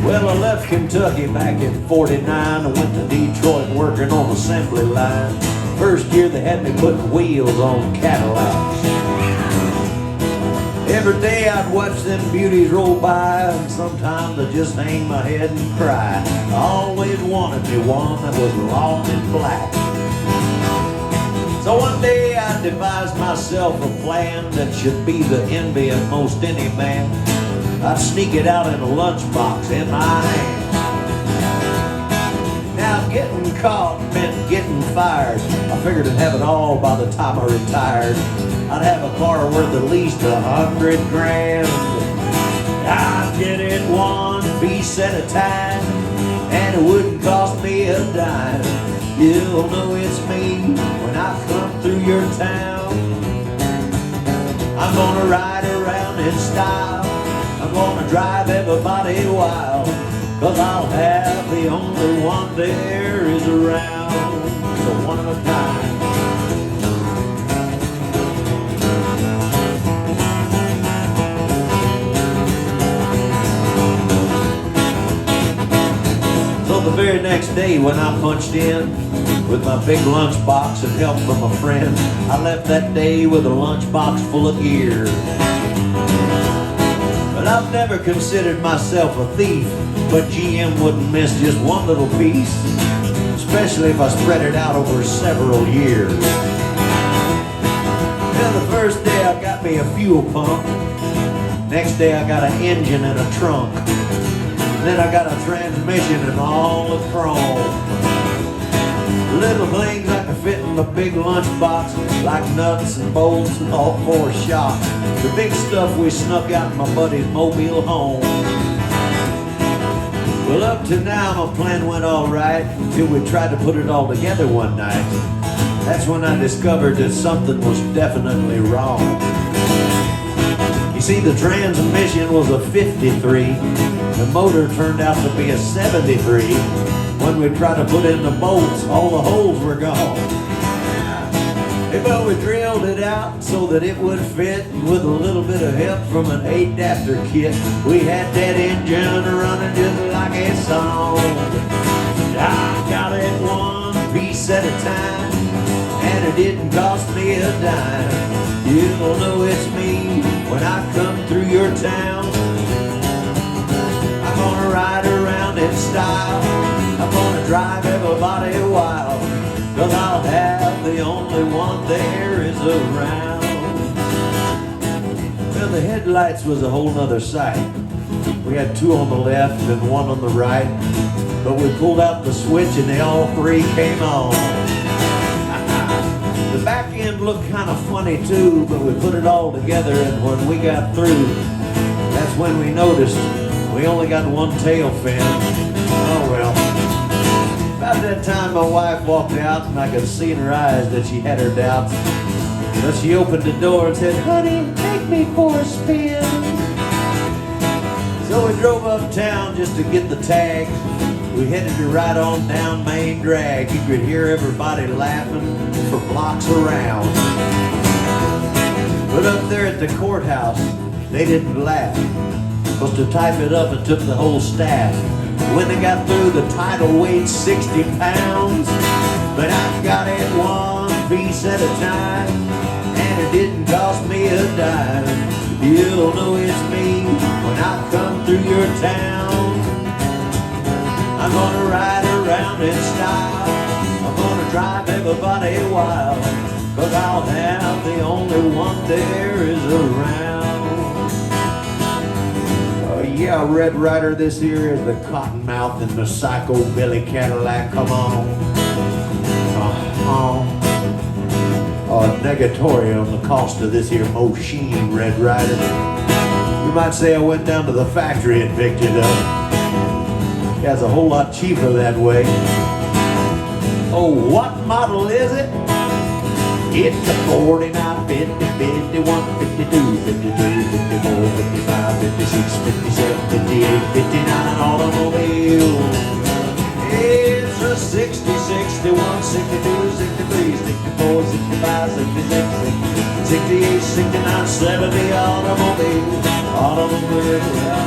Well, I left Kentucky back in '49. I went to Detroit working on assembly line. First year they had me putting wheels on Cadillacs. Every day I'd watch them beauties roll by, and sometimes I'd just hang my head and cry. I always wanted me one that was long and black. So one day I devised myself a plan that should be the envy of most any man. I'd sneak it out in a lunchbox in my hand. Now getting caught meant getting fired. I figured I'd have it all by the time I retired. I'd have a car worth at least $100 grand. I'd get it one piece at a time, and it wouldn't cost me a dime. You'll know it's me when I come through your town. I'm gonna ride around in style. I'm gonna drive everybody wild, 'cause I'll have the only one there is around. So one of a kind. So the very next day when I punched in with my big lunchbox and help from a friend, I left that day with a lunchbox full of gear. But I've never considered myself a thief, but GM wouldn't miss just one little piece, especially if I spread it out over several years. Then the first day I got me a fuel pump, next day I got an engine and a trunk, then I got a transmission and all the chrome. Little things I could fit in the big lunchbox, like nuts and bolts and all four shocks. The big stuff we snuck out in my buddy's mobile home. Well, up to now my plan went all right, till we tried to put it all together one night. That's when I discovered that something was definitely wrong. You see, the transmission was a 53. The motor turned out to be a 73. When we tried to put in the bolts, all the holes were gone. But we drilled it out so that it would fit, and with a little bit of help from an adapter kit, we had that engine running just like a song. I got it one piece at a time, and it didn't cost me a dime. You'll know it's me when I come through your town. I'm gonna ride around in style. I'm gonna drive everybody wild, 'cause I'll have the only one there is around. Well, the headlights was a whole nother sight. We had two on the left and one on the right, but we pulled out the switch and they all three came on. The back end looked kind of funny too, but we put it all together, and when we got through, that's when we noticed we only got one tail fin. Oh well. About that time my wife walked out, and I could see in her eyes that she had her doubts. But she opened the door and said, "Honey, take me for a spin." So we drove uptown just to get the tag. We headed to right on down Main Drag. You could hear everybody laughing for blocks around. But up there at the courthouse, they didn't laugh, 'cause to type it up it took the whole staff. When they got through, the title weighed 60 pounds. But I got it one piece at a time, and it didn't cost me a dime. You'll know it's me when I come through your town. I'm gonna ride around in style. I'm gonna drive everybody wild, 'cause I'll have the only one there is around. Yeah, Red Rider, this here is the Cottonmouth and the Psycho Billy Cadillac. Come on. Negatory on the cost of this here machine, Red Rider. You might say I went down to the factory and picked it up. Yeah, it's a whole lot cheaper that way. Oh, what model is it? It's a 49, 50, 51, 52, 53, 54, 55, 56, 57, 58, 59 automobile. It's a 60, 61, 62, 63, 64, 65, 66, 68, 69, 70 automobile. Automobile.